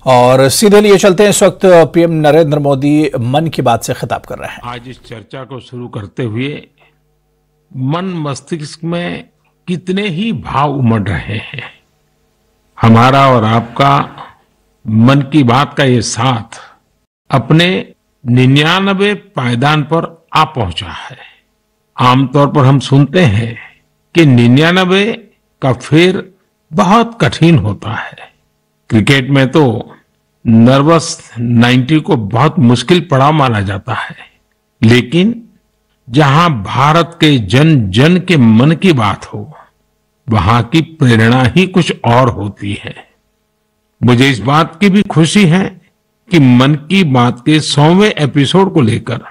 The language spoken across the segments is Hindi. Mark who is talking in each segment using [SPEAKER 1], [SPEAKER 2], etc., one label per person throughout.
[SPEAKER 1] और सीधे लिए चलते हैं। इस वक्त पीएम नरेंद्र मोदी मन की बात से खिताब कर रहे हैं।
[SPEAKER 2] आज इस चर्चा को शुरू करते हुए मन मस्तिष्क में कितने ही भाव उमड़ रहे हैं। हमारा और आपका मन की बात का ये साथ अपने 99वें पायदान पर आ पहुंचा है। आमतौर पर हम सुनते हैं कि 99 का फेर बहुत कठिन होता है। क्रिकेट में तो नर्वस 90 को बहुत मुश्किल पड़ाव माना जाता है, लेकिन जहां भारत के जन जन के मन की बात हो, वहां की प्रेरणा ही कुछ और होती है। मुझे इस बात की भी खुशी है कि मन की बात के 100वें एपिसोड को लेकर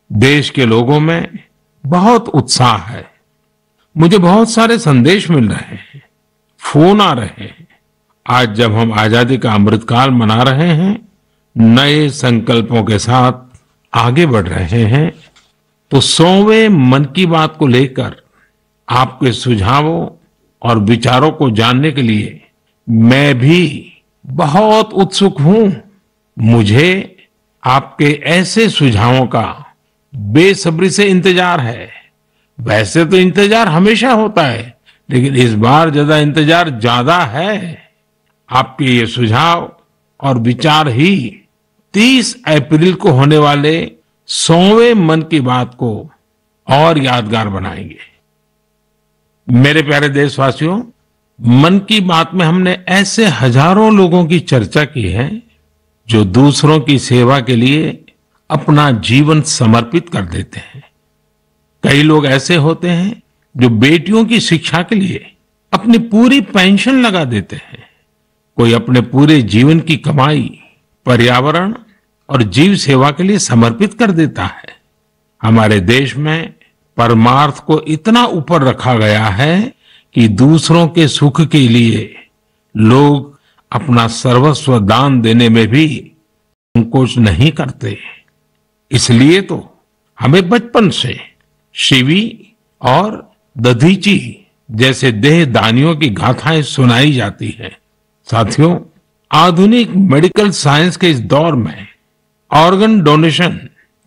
[SPEAKER 2] देश के लोगों में बहुत उत्साह है। मुझे बहुत सारे संदेश मिल रहे हैं, फोन आ रहे हैं। आज जब हम आजादी का अमृतकाल मना रहे हैं, नए संकल्पों के साथ आगे बढ़ रहे हैं, तो 100वें मन की बात को लेकर आपके सुझावों और विचारों को जानने के लिए मैं भी बहुत उत्सुक हूं। मुझे आपके ऐसे सुझावों का बेसब्री से इंतजार है। वैसे तो इंतजार हमेशा होता है, लेकिन इस बार इंतजार ज्यादा है। आपके ये सुझाव और विचार ही 30 अप्रैल को होने वाले 100वें मन की बात को और यादगार बनाएंगे। मेरे प्यारे देशवासियों, मन की बात में हमने ऐसे हजारों लोगों की चर्चा की है जो दूसरों की सेवा के लिए अपना जीवन समर्पित कर देते हैं। कई लोग ऐसे होते हैं जो बेटियों की शिक्षा के लिए अपनी पूरी पेंशन लगा देते हैं। कोई अपने पूरे जीवन की कमाई पर्यावरण और जीव सेवा के लिए समर्पित कर देता है। हमारे देश में परमार्थ को इतना ऊपर रखा गया है कि दूसरों के सुख के लिए लोग अपना सर्वस्व दान देने में भी संकोच नहीं करते। इसलिए तो हमें बचपन से शिवी और दधीची जैसे देहदानियों की गाथाएं सुनाई जाती हैं। साथियों, आधुनिक मेडिकल साइंस के इस दौर में ऑर्गन डोनेशन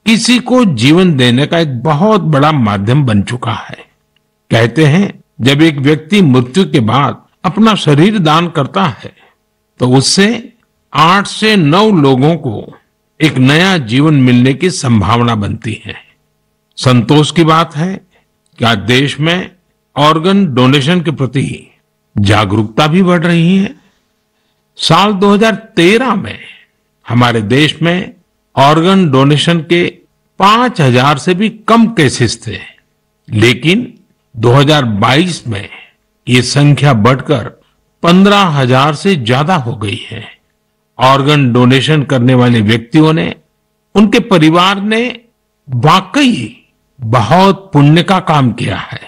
[SPEAKER 2] किसी को जीवन देने का एक बहुत बड़ा माध्यम बन चुका है। कहते हैं, जब एक व्यक्ति मृत्यु के बाद अपना शरीर दान करता है तो उससे 8 से 9 लोगों को एक नया जीवन मिलने की संभावना बनती है। संतोष की बात है कि आज देश में ऑर्गन डोनेशन के प्रति जागरूकता भी बढ़ रही है। साल 2013 में हमारे देश में ऑर्गन डोनेशन के 5000 से भी कम केसेस थे, लेकिन 2022 में ये संख्या बढ़कर 15,000 से ज्यादा हो गई है। ऑर्गन डोनेशन करने वाले व्यक्तियों ने, उनके परिवार ने वाकई बहुत पुण्य का काम किया है।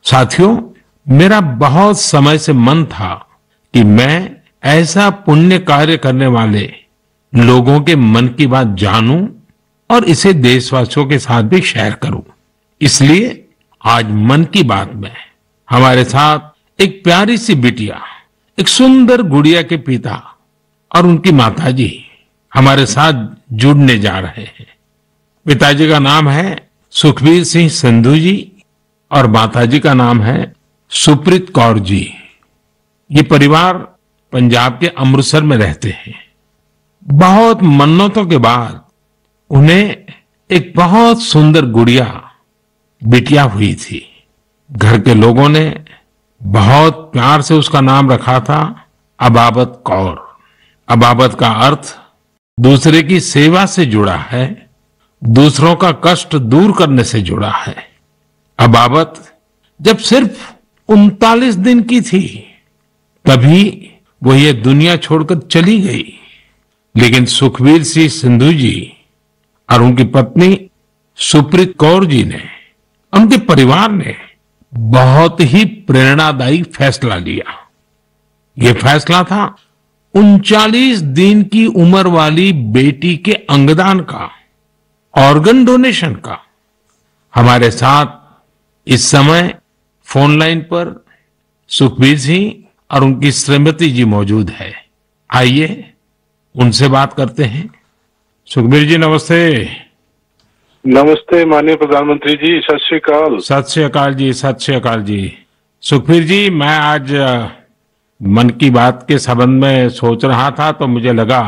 [SPEAKER 2] साथियों, मेरा बहुत समय से मन था कि मैं ऐसा पुण्य कार्य करने वाले लोगों के मन की बात जानूं और इसे देशवासियों के साथ भी शेयर करूं। इसलिए आज मन की बात में हमारे साथ एक प्यारी सी बिटिया, एक सुंदर गुड़िया के पिता और उनकी माताजी हमारे साथ जुड़ने जा रहे हैं। पिताजी का नाम है सुखबीर सिंह संधू जी और माताजी का नाम है सुप्रीत कौर जी। ये परिवार पंजाब के अमृतसर में रहते हैं। बहुत मन्नतों के बाद उन्हें एक बहुत सुंदर गुड़िया बिटिया हुई थी। घर के लोगों ने बहुत प्यार से उसका नाम रखा था अबाबत कौर। अबाबत का अर्थ दूसरे की सेवा से जुड़ा है, दूसरों का कष्ट दूर करने से जुड़ा है। अबाबत जब सिर्फ 39 दिन की थी, तभी वो ये दुनिया छोड़कर चली गई। लेकिन सुखबीर सिंह संधू जी और उनकी पत्नी सुप्रीत कौर जी ने, उनके परिवार ने बहुत ही प्रेरणादायी फैसला लिया। ये फैसला था 39 दिन की उम्र वाली बेटी के अंगदान का, ऑर्गन डोनेशन का। हमारे साथ इस समय फोन लाइन पर सुखबीर सिंह और उनकी श्रीमती जी मौजूद है। आइए उनसे बात करते हैं। सुखबीर जी नमस्ते।
[SPEAKER 3] नमस्ते माननीय प्रधानमंत्री जी, सत श्री अकाल।
[SPEAKER 2] सत श्री अकाल जी, सत श्री अकाल जी। सुखबीर जी, मैं आज मन की बात के संबंध में सोच रहा था तो मुझे लगा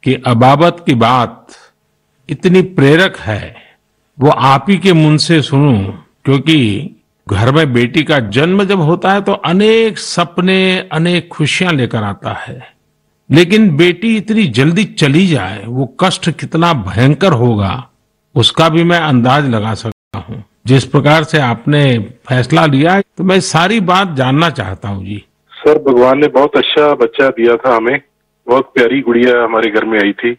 [SPEAKER 2] कि अबाबत की बात इतनी प्रेरक है, वो आप ही के मुंह से सुनूं, क्योंकि घर में बेटी का जन्म जब होता है तो अनेक सपने, अनेक खुशियां लेकर आता है, लेकिन बेटी इतनी जल्दी चली जाए, वो कष्ट कितना भयंकर होगा उसका भी मैं अंदाज लगा सकता हूँ। जिस प्रकार से आपने फैसला लिया तो मैं सारी बात जानना चाहता हूँ जी।
[SPEAKER 3] सर, भगवान ने बहुत अच्छा बच्चा दिया था हमें। बहुत प्यारी गुड़िया हमारे घर में आई थी।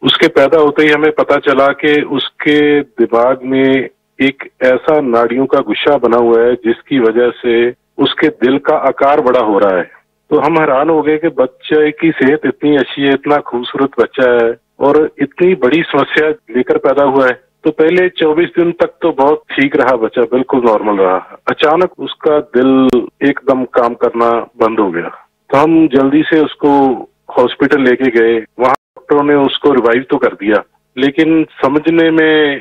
[SPEAKER 3] उसके पैदा होते ही हमें पता चला कि उसके दिमाग में एक ऐसा नाड़ियों का गुच्छा बना हुआ है जिसकी वजह से उसके दिल का आकार बड़ा हो रहा है। तो हम हैरान हो गए कि बच्चे की सेहत इतनी अच्छी है, इतना खूबसूरत बच्चा है और इतनी बड़ी समस्या लेकर पैदा हुआ है। तो पहले 24 दिन तक तो बहुत ठीक रहा बच्चा, बिल्कुल नॉर्मल रहा। अचानक उसका दिल एकदम काम करना बंद हो गया। तो हम जल्दी से उसको हॉस्पिटल लेके गए। वहां डॉक्टरों ने उसको रिवाइव तो कर दिया, लेकिन समझने में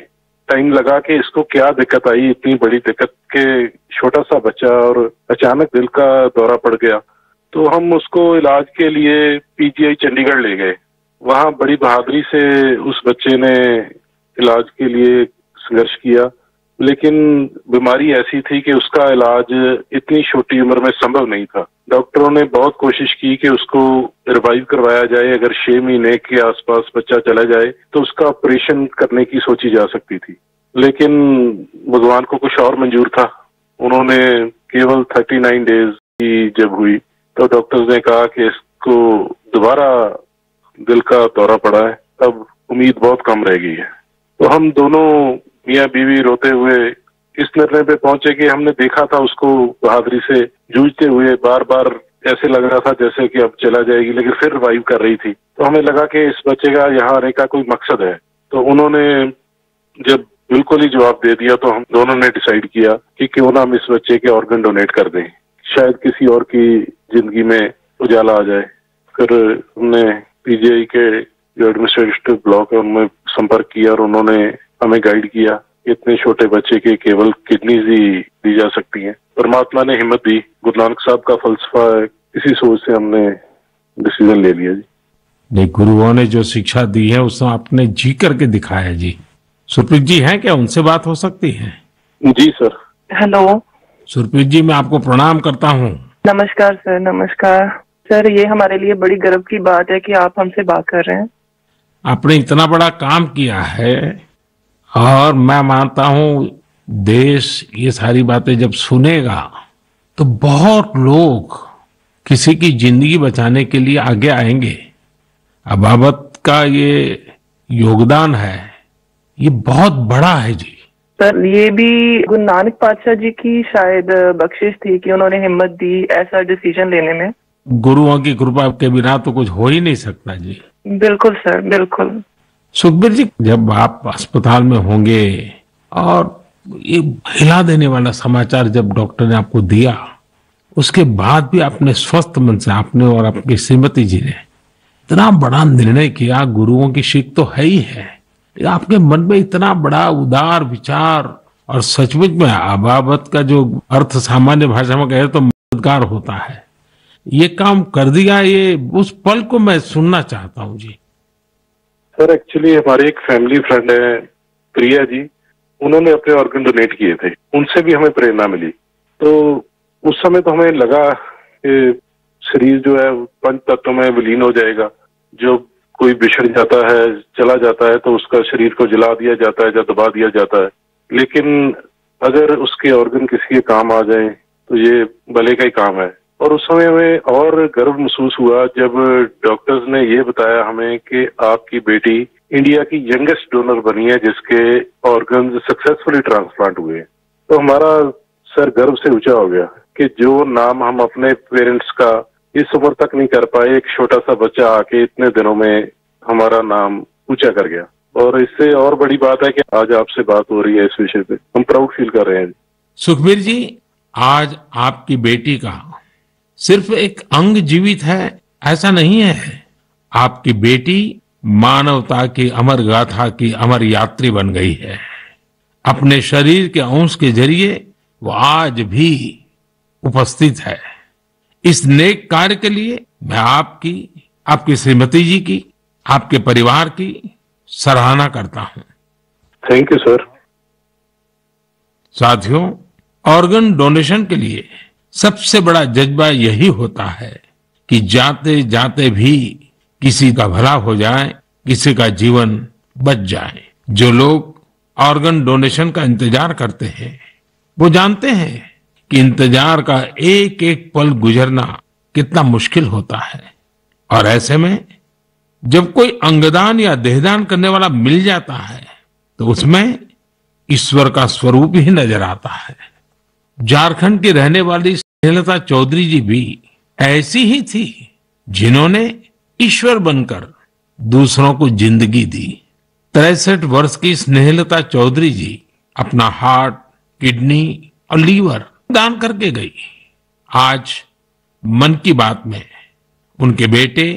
[SPEAKER 3] टाइम लगा कि इसको क्या दिक्कत आई, इतनी बड़ी दिक्कत के छोटा सा बच्चा और अचानक दिल का दौरा पड़ गया। तो हम उसको इलाज के लिए पीजीआई चंडीगढ़ ले गए। वहां बड़ी बहादुरी से उस बच्चे ने इलाज के लिए संघर्ष किया, लेकिन बीमारी ऐसी थी कि उसका इलाज इतनी छोटी उम्र में संभव नहीं था। डॉक्टरों ने बहुत कोशिश की कि उसको रिवाइव करवाया जाए। अगर 6 महीने के आसपास बच्चा चला जाए तो उसका ऑपरेशन करने की सोची जा सकती थी, लेकिन भगवान को कुछ और मंजूर था। उन्होंने केवल 39 डेज की जब हुई तो डॉक्टर्स ने कहा कि इसको दोबारा दिल का दौरा पड़ा है, अब उम्मीद बहुत कम रह गई है। तो हम दोनों मियाँ बीवी रोते हुए इस निर्णय पे पहुंचे कि हमने देखा था उसको बहादुरी से जूझते हुए, बार बार ऐसे लग रहा था जैसे कि अब चला जाएगी, लेकिन फिर रिवाइव कर रही थी। तो हमें लगा कि इस बच्चे का यहाँ आने का कोई मकसद है। तो उन्होंने जब बिल्कुल ही जवाब दे दिया तो हम दोनों ने डिसाइड किया कि क्यों ना हम इस बच्चे के ऑर्गन डोनेट कर दें, शायद किसी और की जिंदगी में उजाला आ जाए। फिर हमने पीजीआई के जो एडमिनिस्ट्रेटिव ब्लॉक है उनमें संपर्क किया और उन्होंने हमें गाइड किया। इतने छोटे बच्चे के केवल किडनीज ही दी जा सकती हैं। परमात्मा ने हिम्मत दी, गुरु नानक साहब का फलसफा है, इसी सोच से हमने डिसीजन ले लिया जी।
[SPEAKER 2] नहीं, गुरुओं ने जो शिक्षा दी है उसको आपने जी करके दिखाया जी। सुरप्रीत जी हैं क्या, उनसे बात हो सकती है?
[SPEAKER 3] जी सर।
[SPEAKER 4] हेलो।
[SPEAKER 2] सुरप्रीत जी, मैं आपको प्रणाम करता हूँ।
[SPEAKER 4] नमस्कार सर। नमस्कार सर, ये हमारे लिए बड़ी गर्व की बात है कि आप हमसे बात कर रहे हैं।
[SPEAKER 2] आपने इतना बड़ा काम किया है और मैं मानता हूं देश ये सारी बातें जब सुनेगा तो बहुत लोग किसी की जिंदगी बचाने के लिए आगे आएंगे। अबाबत का ये योगदान है, ये बहुत बड़ा है जी।
[SPEAKER 4] सर, ये भी गुरु नानक पातशाह जी की शायद बख्शिश थी कि उन्होंने हिम्मत दी ऐसा डिसीजन लेने में।
[SPEAKER 2] गुरुओं की कृपा के बिना तो कुछ हो ही नहीं सकता जी।
[SPEAKER 4] बिल्कुल सर, बिल्कुल।
[SPEAKER 2] सुखबीर जी, जब आप अस्पताल में होंगे और ये हिला देने वाला समाचार जब डॉक्टर ने आपको दिया, उसके बाद भी आपने स्वस्थ मन से, आपने और आपकी श्रीमती जी ने इतना बड़ा निर्णय किया। गुरुओं की सीख तो है ही है, आपके मन में इतना बड़ा उदार विचार, और सचमुच में अबाबत का जो अर्थ सामान्य भाषा में कहे तो मददगार होता है। ये काम कर दिया, ये उस पल को मैं सुनना चाहता हूँ जी।
[SPEAKER 3] सर, एक्चुअली हमारे एक फैमिली फ्रेंड है प्रिया जी, उन्होंने अपने ऑर्गन डोनेट किए थे, उनसे भी हमें प्रेरणा मिली। तो उस समय तो हमें लगा कि शरीर जो है पंच तत्व में विलीन हो जाएगा। जो कोई बिछड़ जाता है, चला जाता है, तो उसका शरीर को जला दिया जाता है या दबा दिया जाता है। लेकिन अगर उसके ऑर्गन किसी के काम आ जाए तो ये भले का ही काम है। और उस समय हमें और गर्व महसूस हुआ जब डॉक्टर्स ने ये बताया हमें कि आपकी बेटी इंडिया की यंगेस्ट डोनर बनी है जिसके ऑर्गन सक्सेसफुली ट्रांसप्लांट हुए। तो हमारा सर गर्व से ऊंचा हो गया कि जो नाम हम अपने पेरेंट्स का इस उम्र तक नहीं कर पाए, एक छोटा सा बच्चा आके इतने दिनों में हमारा नाम ऊंचा कर गया। और इससे और बड़ी बात है कि आज आपसे बात हो रही है इस विषय पे, हम प्राउड फील कर रहे हैं।
[SPEAKER 2] सुखबीर जी, आज आपकी बेटी का सिर्फ एक अंग जीवित है ऐसा नहीं है, आपकी बेटी मानवता की अमर गाथा की अमर यात्री बन गई है। अपने शरीर के अंश के जरिए वो आज भी उपस्थित है। इस नेक कार्य के लिए मैं आपकी, आपकी श्रीमती जी की, आपके परिवार की सराहना करता हूं।
[SPEAKER 3] Thank you sir.
[SPEAKER 2] साथियों, ऑर्गन डोनेशन के लिए सबसे बड़ा जज्बा यही होता है कि जाते जाते भी किसी का भला हो जाए, किसी का जीवन बच जाए। जो लोग ऑर्गन डोनेशन का इंतजार करते हैं वो जानते हैं कि इंतजार का एक एक पल गुजरना कितना मुश्किल होता है, और ऐसे में जब कोई अंगदान या देहदान करने वाला मिल जाता है तो उसमें ईश्वर का स्वरूप ही नजर आता है। झारखंड की रहने वाली स्नेहलता चौधरी जी भी ऐसी ही थी, जिन्होंने ईश्वर बनकर दूसरों को जिंदगी दी। 63 वर्ष की स्नेहलता चौधरी जी अपना हार्ट, किडनी और लीवर दान करके गई। आज मन की बात में उनके बेटे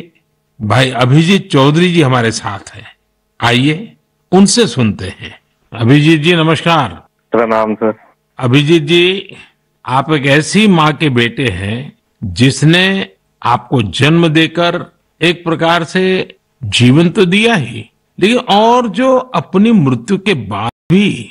[SPEAKER 2] भाई अभिजीत चौधरी जी हमारे साथ हैं। आइए उनसे सुनते हैं। अभिजीत जी नमस्कार।
[SPEAKER 5] प्रणाम सर।
[SPEAKER 2] अभिजीत जी, आप एक ऐसी माँ के बेटे हैं जिसने आपको जन्म देकर एक प्रकार से जीवन तो दिया ही, लेकिन और जो अपनी मृत्यु के बाद भी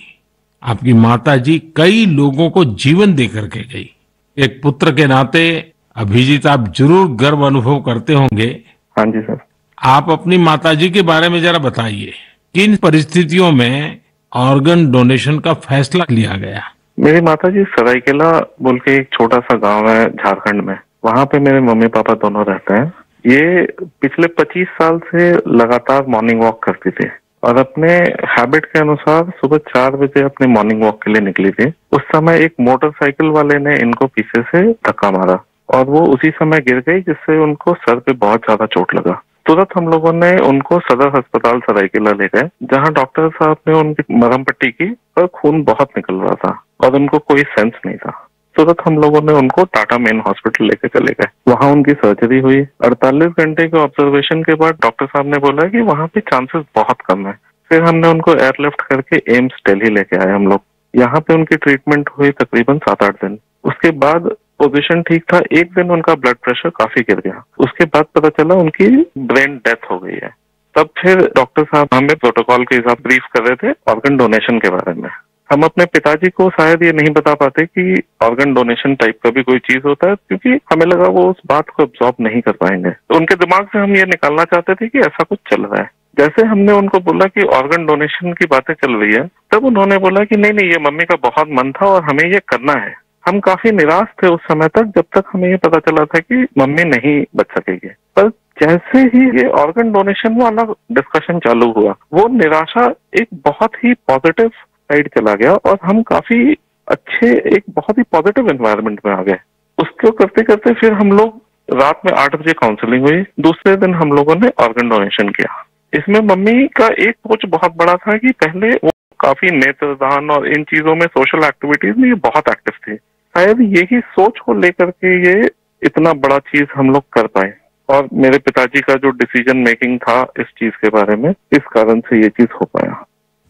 [SPEAKER 2] आपकी माता जी कई लोगों को जीवन दे करके गई। एक पुत्र के नाते अभिजीत आप जरूर गर्व अनुभव करते होंगे।
[SPEAKER 5] हाँ जी सर।
[SPEAKER 2] आप अपनी माता जी के बारे में जरा बताइए, किन परिस्थितियों में ऑर्गन डोनेशन का फैसला लिया गया?
[SPEAKER 5] मेरी माता जी सरायकेला बोल के एक छोटा सा गांव है झारखंड में, वहां पे मेरे मम्मी पापा दोनों रहते हैं। ये पिछले 25 साल से लगातार मॉर्निंग वॉक करती थी और अपने हैबिट के अनुसार सुबह 4 बजे अपने मॉर्निंग वॉक के लिए निकली थी। उस समय एक मोटरसाइकिल वाले ने इनको पीछे से धक्का मारा और वो उसी समय गिर गई, जिससे उनको सर पे बहुत ज्यादा चोट लगा। तुरंत हम लोगों ने उनको सदर अस्पताल सरायकेला ले गए, जहां डॉक्टर साहब ने उनकी मरहम पट्टी की, पर खून बहुत निकल रहा था और उनको कोई सेंस नहीं था। तुरंत हम लोगों ने उनको टाटा मेन हॉस्पिटल लेके चले गए। वहां उनकी सर्जरी हुई। 48 घंटे के ऑब्जर्वेशन के बाद डॉक्टर साहब ने बोला कि वहां पे चांसेस बहुत कम है। फिर हमने उनको एयरलिफ्ट करके एम्स दिल्ली लेके आए हम लोग। यहाँ पे उनकी ट्रीटमेंट हुई तकरीबन 7-8 दिन। उसके बाद पोजीशन ठीक था। एक दिन उनका ब्लड प्रेशर काफी गिर गया। उसके बाद पता चला उनकी ब्रेन डेथ हो गई है। तब फिर डॉक्टर साहब हमें प्रोटोकॉल के हिसाब ब्रीफ कर रहे थे ऑर्गन डोनेशन के बारे में। हम अपने पिताजी को शायद ये नहीं बता पाते कि ऑर्गन डोनेशन टाइप का भी कोई चीज होता है, क्योंकि हमें लगा वो उस बात को अब्सॉर्ब नहीं कर पाएंगे। तो उनके दिमाग से हम ये निकालना चाहते थे कि ऐसा कुछ चल रहा है। जैसे हमने उनको बोला कि ऑर्गन डोनेशन की बातें चल रही है, तब उन्होंने बोला कि नहीं, ये मम्मी का बहुत मन था और हमें ये करना है। हम काफी निराश थे उस समय तक, जब तक हमें ये पता चला था कि मम्मी नहीं बच सकेगी। पर जैसे ही ये ऑर्गन डोनेशन वाला डिस्कशन चालू हुआ, वो निराशा एक बहुत ही पॉजिटिव साइड चला गया और हम काफी अच्छे, एक बहुत ही पॉजिटिव एनवायरनमेंट में आ गए। उसको करते करते फिर हम लोग रात में 8 बजे काउंसलिंग हुई। दूसरे दिन हम लोगों ने ऑर्गन डोनेशन किया। इसमें मम्मी का एक सोच बहुत बड़ा था कि पहले वो काफी नेत्रदान और इन चीजों में, सोशल एक्टिविटीज में ये बहुत एक्टिव थी। शायद यही सोच को लेकर के ये इतना बड़ा चीज हम लोग कर पाए, और मेरे पिताजी का जो डिसीजन मेकिंग था इस चीज के बारे में, इस कारण से ये चीज हो पाया।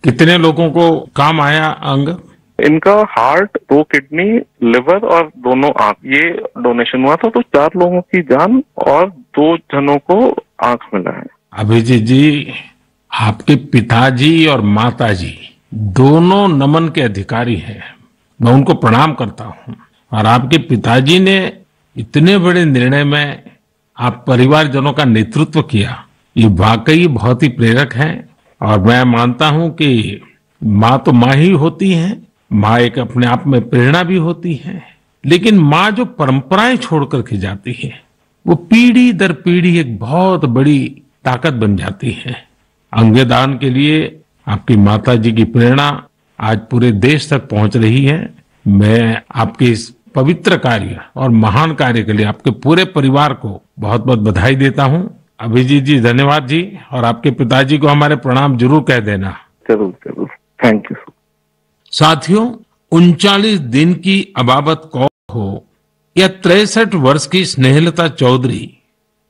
[SPEAKER 2] कितने लोगों को काम आया अंग?
[SPEAKER 5] इनका हार्ट, 2 किडनी, लिवर और दोनों आंख, ये डोनेशन हुआ था। तो 4 लोगों की जान और 2 जनों को आंख मिला है।
[SPEAKER 2] अभिजीत जी, आपके पिताजी और माताजी दोनों नमन के अधिकारी हैं। मैं उनको प्रणाम करता हूं। और आपके पिताजी ने इतने बड़े निर्णय में आप परिवारजनों का नेतृत्व किया, ये वाकई बहुत ही प्रेरक है। और मैं मानता हूं कि माँ तो माँ ही होती है, माँ एक अपने आप में प्रेरणा भी होती है, लेकिन माँ जो परंपराएं छोड़ करके जाती है, वो पीढ़ी दर पीढ़ी एक बहुत बड़ी ताकत बन जाती है। अंगदान के लिए आपकी माता जी की प्रेरणा आज पूरे देश तक पहुंच रही है। मैं आपके इस पवित्र कार्य और महान कार्य के लिए आपके पूरे परिवार को बहुत बहुत बधाई देता हूं। अभिजीत जी धन्यवाद जी, और आपके पिताजी को हमारे प्रणाम जरूर कह देना।
[SPEAKER 5] जरूर जरूर, थैंक यू।
[SPEAKER 2] साथियों, 39 दिन की अबाबत कौर हो या 63 वर्ष की स्नेहलता चौधरी,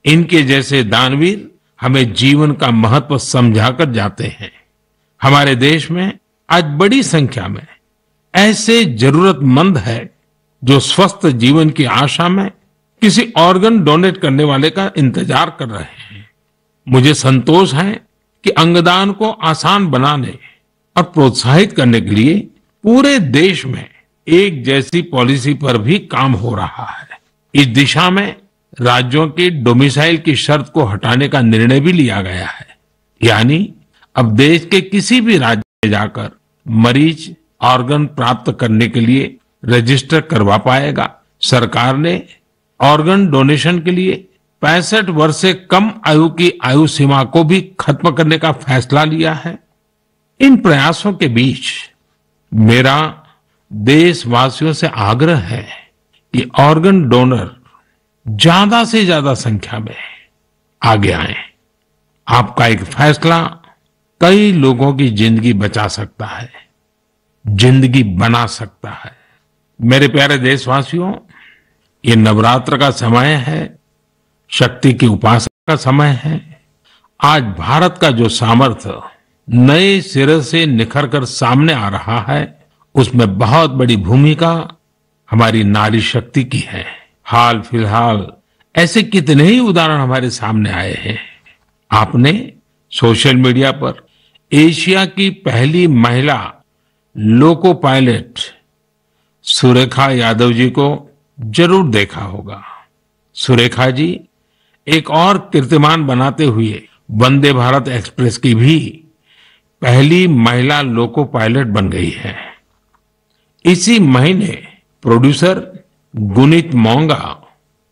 [SPEAKER 2] इनके जैसे दानवीर हमें जीवन का महत्व समझाकर जाते हैं। हमारे देश में आज बड़ी संख्या में ऐसे जरूरतमंद है जो स्वस्थ जीवन की आशा में किसी ऑर्गन डोनेट करने वाले का इंतजार कर रहे हैं। मुझे संतोष है कि अंगदान को आसान बनाने और प्रोत्साहित करने के लिए पूरे देश में एक जैसी पॉलिसी पर भी काम हो रहा है। इस दिशा में राज्यों की डोमिसाइल की शर्त को हटाने का निर्णय भी लिया गया है। यानी अब देश के किसी भी राज्य में जाकर मरीज ऑर्गन प्राप्त करने के लिए रजिस्टर करवा पाएगा। सरकार ने ऑर्गन डोनेशन के लिए 65 वर्ष से कम आयु की आयु सीमा को भी खत्म करने का फैसला लिया है। इन प्रयासों के बीच मेरा देशवासियों से आग्रह है कि ऑर्गन डोनर ज्यादा से ज्यादा संख्या में आगे आए। आपका एक फैसला कई लोगों की जिंदगी बचा सकता है, जिंदगी बना सकता है। मेरे प्यारे देशवासियों, ये नवरात्र का समय है, शक्ति की उपासना का समय है। आज भारत का जो सामर्थ्य नए सिरे से निखर कर सामने आ रहा है, उसमें बहुत बड़ी भूमिका हमारी नारी शक्ति की है। हाल फिलहाल ऐसे कितने ही उदाहरण हमारे सामने आए हैं। आपने सोशल मीडिया पर एशिया की पहली महिला लोको पायलट सुरेखा यादव जी को जरूर देखा होगा। सुरेखा जी एक और कीर्तिमान बनाते हुए वंदे भारत एक्सप्रेस की भी पहली महिला लोको पायलट बन गई है। इसी महीने प्रोड्यूसर गुनीत मोंगा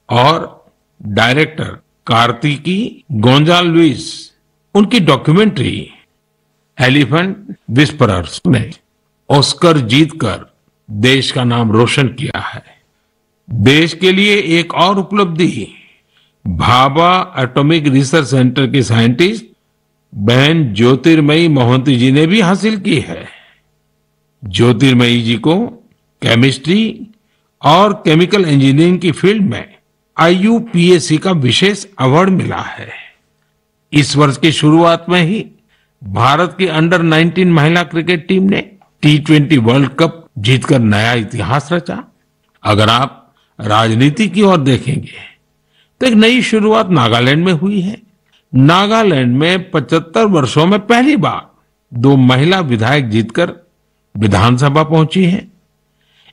[SPEAKER 2] और डायरेक्टर कार्तिकी गोंजाल्विस उनकी डॉक्यूमेंट्री एलिफेंट विस्परर्स ने ऑस्कर जीतकर देश का नाम रोशन किया है। देश के लिए एक और उपलब्धि भाभा एटॉमिक रिसर्च सेंटर की साइंटिस्ट बहन ज्योतिर्मयी मोहंती जी ने भी हासिल की है। ज्योतिर्मयी जी को केमिस्ट्री और केमिकल इंजीनियरिंग की फील्ड में IUPAC का विशेष अवार्ड मिला है। इस वर्ष की शुरुआत में ही भारत की अंडर 19 महिला क्रिकेट टीम ने T20 वर्ल्ड कप जीतकर नया इतिहास रचा। अगर आप राजनीति की ओर देखेंगे तो एक नई शुरुआत नागालैंड में हुई है। नागालैंड में 75 वर्षों में पहली बार 2 महिला विधायक जीतकर विधानसभा पहुंची हैं।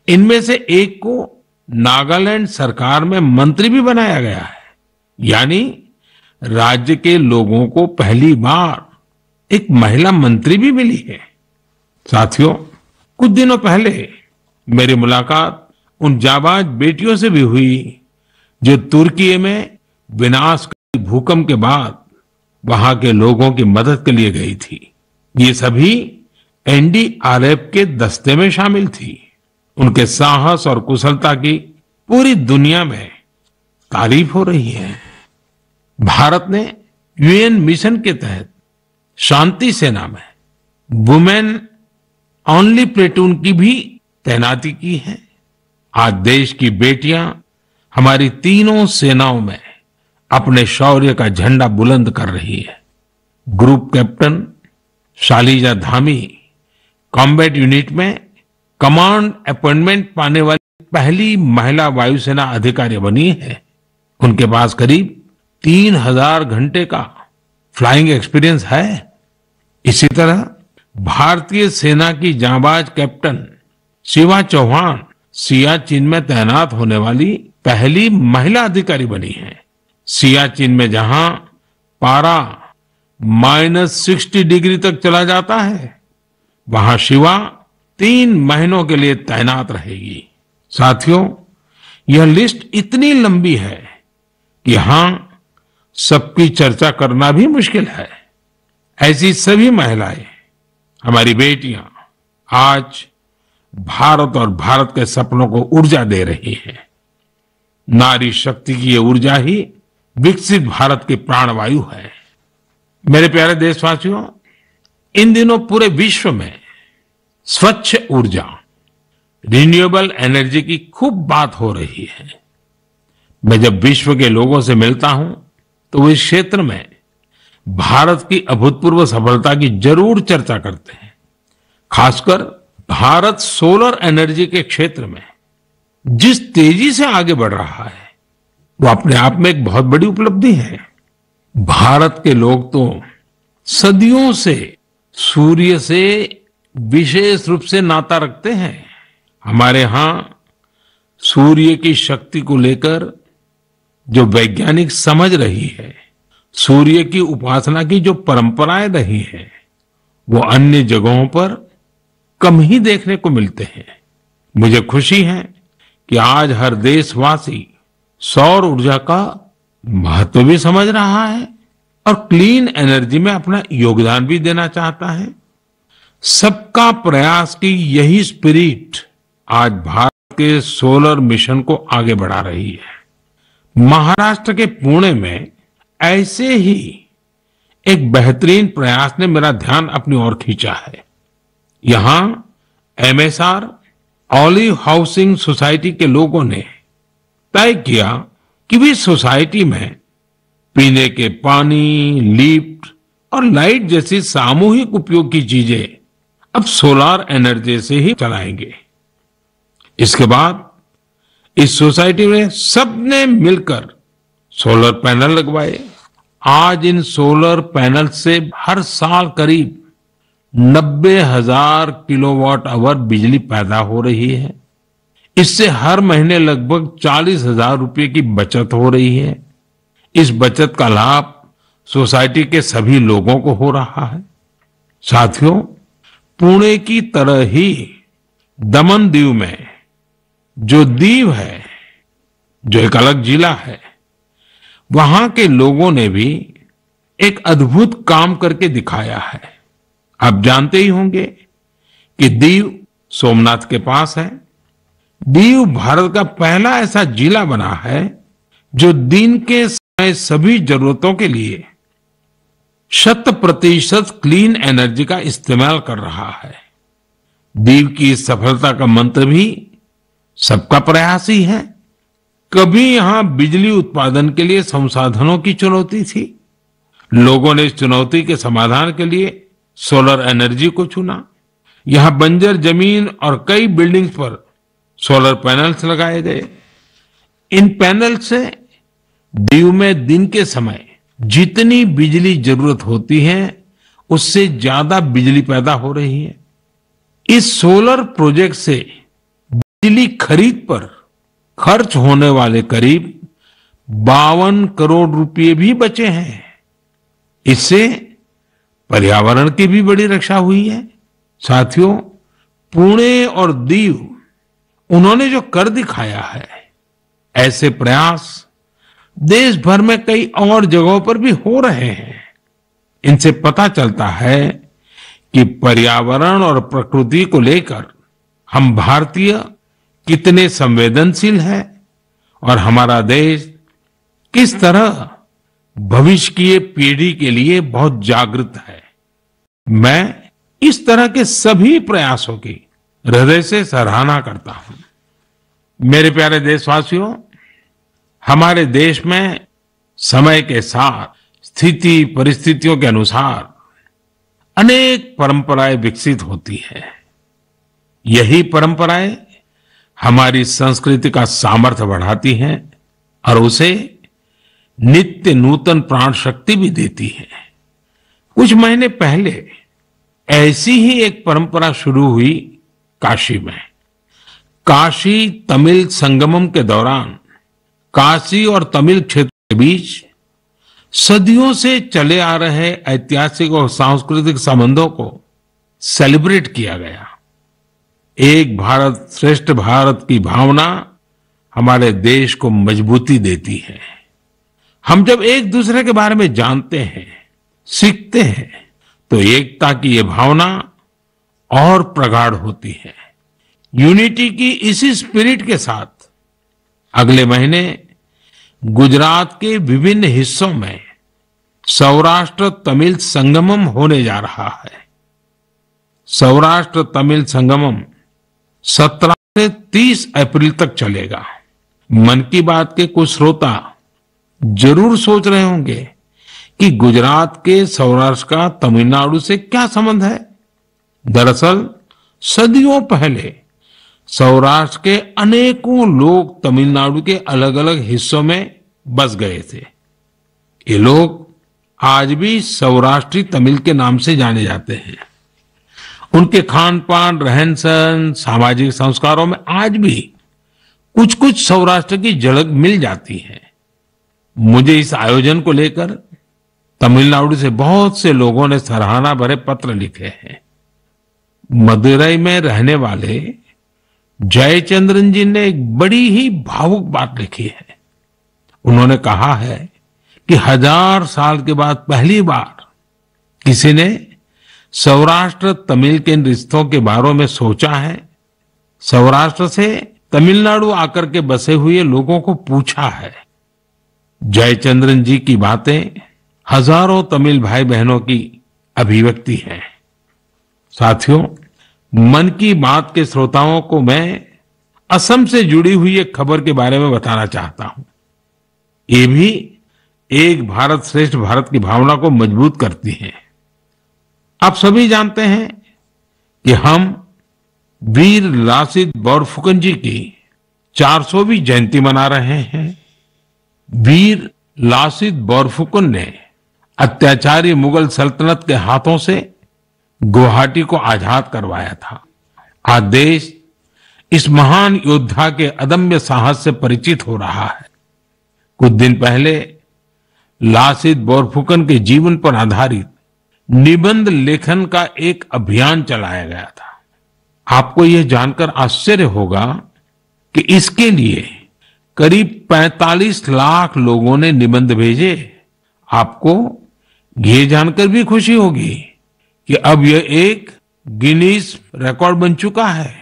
[SPEAKER 2] इनमें से एक को नागालैंड सरकार में मंत्री भी बनाया गया है। यानी राज्य के लोगों को पहली बार एक महिला मंत्री भी मिली है। साथियों, कुछ दिनों पहले मेरी मुलाकात उन जाबाज बेटियों से भी हुई जो तुर्की में विनाशकारी भूकंप के बाद वहां के लोगों की मदद के लिए गई थी। ये सभी NDRF के दस्ते में शामिल थी। उनके साहस और कुशलता की पूरी दुनिया में तारीफ हो रही है। भारत ने UN मिशन के तहत शांति सेना में वुमेन ओनली प्लेटून की भी तैनाती की है। आज देश की बेटियां हमारी तीनों सेनाओं में अपने शौर्य का झंडा बुलंद कर रही है। Group captain Shaliza Dhami combat unit में कमांड अपॉइंटमेंट पाने वाली पहली महिला वायुसेना अधिकारी बनी है। उनके पास करीब 3000 घंटे का फ्लाइंग एक्सपीरियंस है। इसी तरह भारतीय सेना की जांबाज कैप्टन शिवा चौहान सियाचिन में तैनात होने वाली पहली महिला अधिकारी बनी है। सियाचिन में जहां पारा -60 डिग्री तक चला जाता है, वहां शिवा 3 महीनों के लिए तैनात रहेगी। साथियों, यह लिस्ट इतनी लंबी है कि यहां सबकी चर्चा करना भी मुश्किल है। ऐसी सभी महिलाएं, हमारी बेटियां आज भारत और भारत के सपनों को ऊर्जा दे रही हैं। नारी शक्ति की ये ऊर्जा ही विकसित भारत की प्राणवायु है। मेरे प्यारे देशवासियों, इन दिनों पूरे विश्व में स्वच्छ ऊर्जा, रिन्यूएबल एनर्जी की खूब बात हो रही है। मैं जब विश्व के लोगों से मिलता हूं तो वो इस क्षेत्र में भारत की अभूतपूर्व सफलता की जरूर चर्चा करते हैं। खासकर भारत सोलर एनर्जी के क्षेत्र में जिस तेजी से आगे बढ़ रहा है वो अपने आप में एक बहुत बड़ी उपलब्धि है। भारत के लोग तो सदियों से सूर्य से विशेष रूप से नाता रखते हैं। हमारे यहां सूर्य की शक्ति को लेकर जो वैज्ञानिक समझ रही है, सूर्य की उपासना की जो परंपराएं रही हैं, वो अन्य जगहों पर कम ही देखने को मिलते हैं। मुझे खुशी है कि आज हर देशवासी सौर ऊर्जा का महत्व भी समझ रहा है और क्लीन एनर्जी में अपना योगदान भी देना चाहता है। सबका प्रयास की यही स्पिरिट आज भारत के सोलर मिशन को आगे बढ़ा रही है। महाराष्ट्र के पुणे में ऐसे ही एक बेहतरीन प्रयास ने मेरा ध्यान अपनी ओर खींचा है। यहां एमएसआर ऑलिव हाउसिंग सोसाइटी के लोगों ने तय किया कि वे सोसाइटी में पीने के पानी, लिफ्ट और लाइट जैसी सामूहिक उपयोग की चीजें अब सोलर एनर्जी से ही चलाएंगे। इसके बाद इस सोसाइटी में सबने मिलकर सोलर पैनल लगवाए। आज इन सोलर पैनल से हर साल करीब 90,000 किलोवाट आवर बिजली पैदा हो रही है। इससे हर महीने लगभग 40,000 रुपए की बचत हो रही है। इस बचत का लाभ सोसाइटी के सभी लोगों को हो रहा है। साथियों, पुणे की तरह ही दमन दीव में जो दीव है, जो एक अलग जिला है, वहां के लोगों ने भी एक अद्भुत काम करके दिखाया है। आप जानते ही होंगे कि दीव सोमनाथ के पास है। दीव भारत का पहला ऐसा जिला बना है जो दिन के समय सभी जरूरतों के लिए 100% क्लीन एनर्जी का इस्तेमाल कर रहा है। दीव की इस सफलता का मंत्र भी सबका प्रयास ही है। कभी यहां बिजली उत्पादन के लिए संसाधनों की चुनौती थी। लोगों ने इस चुनौती के समाधान के लिए सोलर एनर्जी को चुना। यहां बंजर जमीन और कई बिल्डिंग्स पर सोलर पैनल्स लगाए गए। इन पैनल से दीव में दिन के समय जितनी बिजली जरूरत होती है उससे ज्यादा बिजली पैदा हो रही है। इस सोलर प्रोजेक्ट से बिजली खरीद पर खर्च होने वाले करीब 52 करोड़ रुपए भी बचे हैं। इससे पर्यावरण की भी बड़ी रक्षा हुई है। साथियों, पुणे और दीव उन्होंने जो कर दिखाया है, ऐसे प्रयास देश भर में कई और जगहों पर भी हो रहे हैं। इनसे पता चलता है कि पर्यावरण और प्रकृति को लेकर हम भारतीय कितने संवेदनशील हैं और हमारा देश किस तरह भविष्य की पीढ़ी के लिए बहुत जागृत है। मैं इस तरह के सभी प्रयासों की हृदय से सराहना करता हूं। मेरे प्यारे देशवासियों, हमारे देश में समय के साथ स्थिति परिस्थितियों के अनुसार अनेक परंपराएं विकसित होती है। यही परंपराएं हमारी संस्कृति का सामर्थ्य बढ़ाती हैं और उसे नित्य नूतन प्राण शक्ति भी देती है। कुछ महीने पहले ऐसी ही एक परंपरा शुरू हुई काशी में। काशी तमिल संगमम के दौरान काशी और तमिल क्षेत्र के बीच सदियों से चले आ रहे ऐतिहासिक और सांस्कृतिक संबंधों को सेलिब्रेट किया गया। एक भारत श्रेष्ठ भारत की भावना हमारे देश को मजबूती देती है। हम जब एक दूसरे के बारे में जानते हैं, सीखते हैं, तो एकता की ये भावना और प्रगाढ़ होती है। यूनिटी की इसी स्पिरिट के साथ अगले महीने गुजरात के विभिन्न हिस्सों में सौराष्ट्र तमिल संगमम होने जा रहा है। सौराष्ट्र तमिल संगमम 17 से 30 अप्रैल तक चलेगा। मन की बात के कुछ श्रोता जरूर सोच रहे होंगे कि गुजरात के सौराष्ट्र का तमिलनाडु से क्या संबंध है। दरअसल सदियों पहले सौराष्ट्र के अनेकों लोग तमिलनाडु के अलग अलग हिस्सों में बस गए थे। ये लोग आज भी सौराष्ट्री तमिल के नाम से जाने जाते हैं। उनके खान पान, रहन सहन, सामाजिक संस्कारों में आज भी कुछ कुछ सौराष्ट्र की झलक मिल जाती है। मुझे इस आयोजन को लेकर तमिलनाडु से बहुत से लोगों ने सराहना भरे पत्र लिखे हैं। मदुरई में रहने वाले जयचंद्रन जी ने एक बड़ी ही भावुक बात लिखी है। उन्होंने कहा है कि 1000 साल के बाद पहली बार किसी ने सौराष्ट्र तमिल के रिश्तों के बारे में सोचा है। सौराष्ट्र से तमिलनाडु आकर के बसे हुए लोगों को पूछा है। जयचंद्रन जी की बातें हजारों तमिल भाई बहनों की अभिव्यक्ति है। साथियों, मन की बात के श्रोताओं को मैं असम से जुड़ी हुई एक खबर के बारे में बताना चाहता हूं। ये भी एक भारत श्रेष्ठ भारत की भावना को मजबूत करती है। आप सभी जानते हैं कि हम वीर लासित बोरफुकन जी की 400वीं जयंती मना रहे हैं। वीर लासित बोरफुकन ने अत्याचारी मुगल सल्तनत के हाथों से गुवाहाटी को आजाद करवाया था। आज देश इस महान योद्धा के अदम्य साहस से परिचित हो रहा है। कुछ दिन पहले लासित बोरफुकन के जीवन पर आधारित निबंध लेखन का एक अभियान चलाया गया था। आपको यह जानकर आश्चर्य होगा कि इसके लिए करीब 45 लाख लोगों ने निबंध भेजे। आपको ये जानकर भी खुशी होगी कि अब यह एक गिनीज रिकॉर्ड बन चुका है।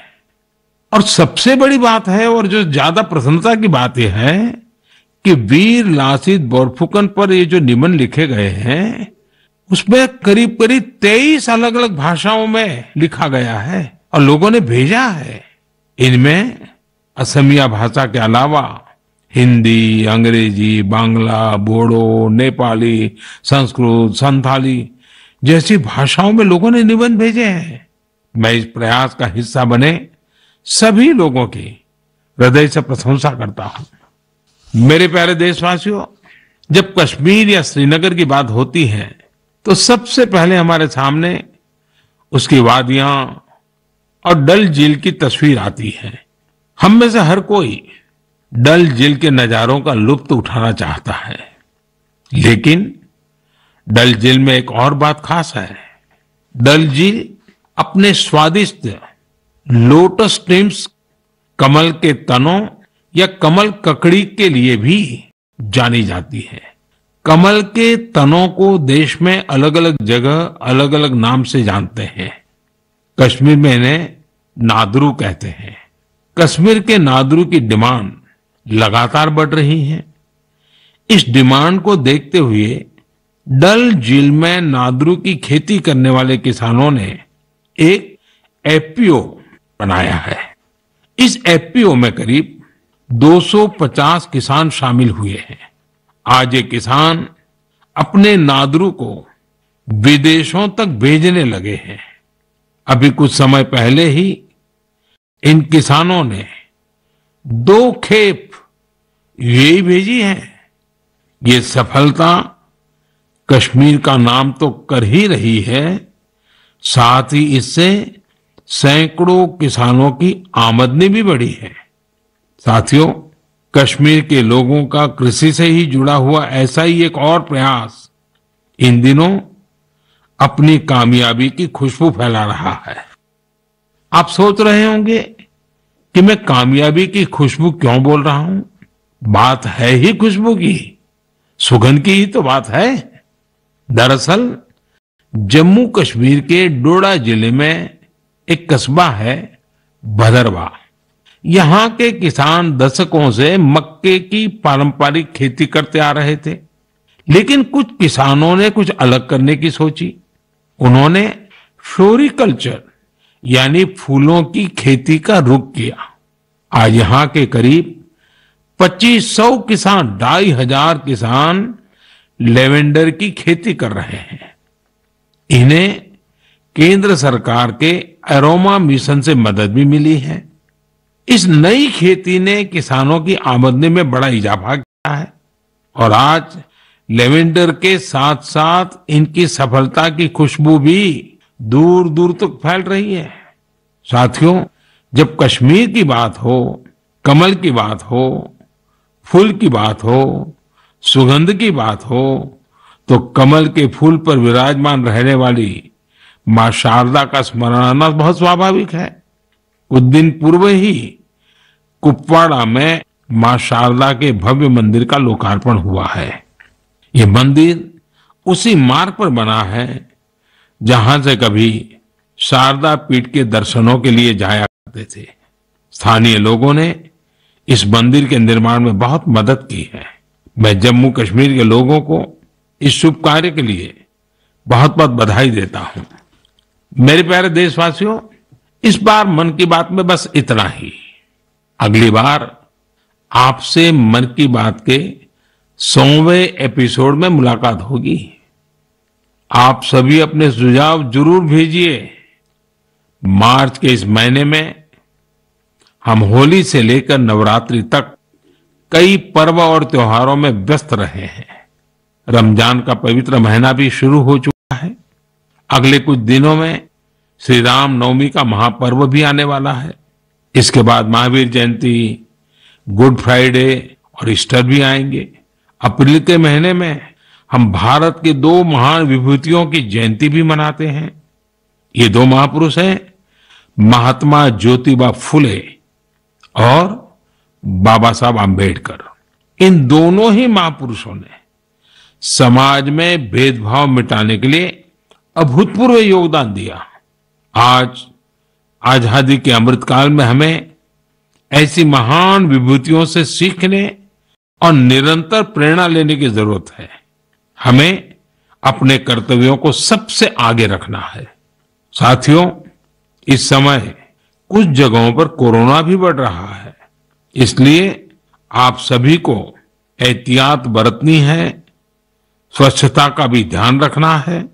[SPEAKER 2] और सबसे बड़ी बात है, और जो ज्यादा प्रसन्नता की बात यह है कि वीर लासित बोरफुकन पर ये जो निबंध लिखे गए हैं उसमें करीब करीब 23 अलग अलग भाषाओं में लिखा गया है और लोगों ने भेजा है। इनमें असमिया भाषा के अलावा हिंदी, अंग्रेजी, बांग्ला, बोडो, नेपाली, संस्कृत, संथाली जैसी भाषाओं में लोगों ने निबंध भेजे हैं। मैं इस प्रयास का हिस्सा बने सभी लोगों की हृदय से प्रशंसा करता हूं। मेरे प्यारे देशवासियों, जब कश्मीर या श्रीनगर की बात होती है तो सबसे पहले हमारे सामने उसकी वादियां और डल झील की तस्वीर आती है। हम में से हर कोई डल झील के नजारों का लुत्फ उठाना चाहता है, लेकिन डल झील में एक और बात खास है। डल झील अपने स्वादिष्ट लोटस स्टेम्स, कमल के तनों या कमल ककड़ी के लिए भी जानी जाती है। कमल के तनों को देश में अलग अलग जगह अलग अलग नाम से जानते हैं। कश्मीर में इन्हें नादरू कहते हैं। कश्मीर के नादरू की डिमांड लगातार बढ़ रही है। इस डिमांड को देखते हुए डल झील में नादरू की खेती करने वाले किसानों ने एक एफपीओ बनाया है। इस एफपीओ में करीब 250 किसान शामिल हुए हैं। आज ये किसान अपने नादरू को विदेशों तक भेजने लगे हैं। अभी कुछ समय पहले ही इन किसानों ने 2 खेप यूएई भेजी है। ये सफलता कश्मीर का नाम तो कर ही रही है, साथ ही इससे सैकड़ों किसानों की आमदनी भी बढ़ी है। साथियों, कश्मीर के लोगों का कृषि से ही जुड़ा हुआ ऐसा ही एक और प्रयास इन दिनों अपनी कामयाबी की खुशबू फैला रहा है। आप सोच रहे होंगे कि मैं कामयाबी की खुशबू क्यों बोल रहा हूं। बात है ही खुशबू की, सुगंध की ही तो बात है। दरअसल जम्मू कश्मीर के डोडा जिले में एक कस्बा है भदरवा। यहां के किसान दशकों से मक्के की पारंपरिक खेती करते आ रहे थे, लेकिन कुछ किसानों ने कुछ अलग करने की सोची। उन्होंने फ्लोरिकल्चर यानी फूलों की खेती का रुख किया। आज यहां के करीब 2500 किसान, 2500 किसान लेवेंडर की खेती कर रहे हैं। इन्हें केंद्र सरकार के एरोमा मिशन से मदद भी मिली है। इस नई खेती ने किसानों की आमदनी में बड़ा इजाफा किया है और आज लेवेंडर के साथ साथ इनकी सफलता की खुशबू भी दूर दूर तक फैल रही है। साथियों, जब कश्मीर की बात हो, कमल की बात हो, फूल की बात हो, सुगंध की बात हो, तो कमल के फूल पर विराजमान रहने वाली मां शारदा का स्मरण आना बहुत स्वाभाविक है। कुछ दिन पूर्व ही कुपवाड़ा में मां शारदा के भव्य मंदिर का लोकार्पण हुआ है। ये मंदिर उसी मार्ग पर बना है जहां से कभी शारदा पीठ के दर्शनों के लिए जाया करते थे। स्थानीय लोगों ने इस मंदिर के निर्माण में बहुत मदद की है। मैं जम्मू कश्मीर के लोगों को इस शुभ कार्य के लिए बहुत बहुत बधाई देता हूं। मेरे प्यारे देशवासियों, इस बार मन की बात में बस इतना ही। अगली बार आपसे मन की बात के 100वें एपिसोड में मुलाकात होगी। आप सभी अपने सुझाव जरूर भेजिए। मार्च के इस महीने में हम होली से लेकर नवरात्रि तक कई पर्व और त्योहारों में व्यस्त रहे हैं। रमजान का पवित्र महीना भी शुरू हो चुका है। अगले कुछ दिनों में श्री राम नवमी का महापर्व भी आने वाला है। इसके बाद महावीर जयंती, गुड फ्राइडे और ईस्टर भी आएंगे। अप्रैल के महीने में हम भारत के 2 महान विभूतियों की जयंती भी मनाते हैं। ये 2 महापुरुष हैं महात्मा ज्योतिबा फुले और बाबा साहब आम्बेडकर। इन दोनों ही महापुरुषों ने समाज में भेदभाव मिटाने के लिए अभूतपूर्व योगदान दिया। आज आजादी के अमृतकाल में हमें ऐसी महान विभूतियों से सीखने और निरंतर प्रेरणा लेने की जरूरत है। हमें अपने कर्तव्यों को सबसे आगे रखना है। साथियों, इस समय कुछ जगहों पर कोरोना भी बढ़ रहा है, इसलिए आप सभी को एहतियात बरतनी है, स्वच्छता का भी ध्यान रखना है।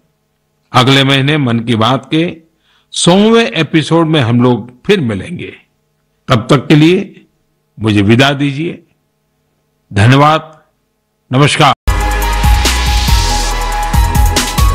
[SPEAKER 2] अगले महीने मन की बात के 100वें एपिसोड में हम लोग फिर मिलेंगे। तब तक के लिए मुझे विदा दीजिए। धन्यवाद। नमस्कार।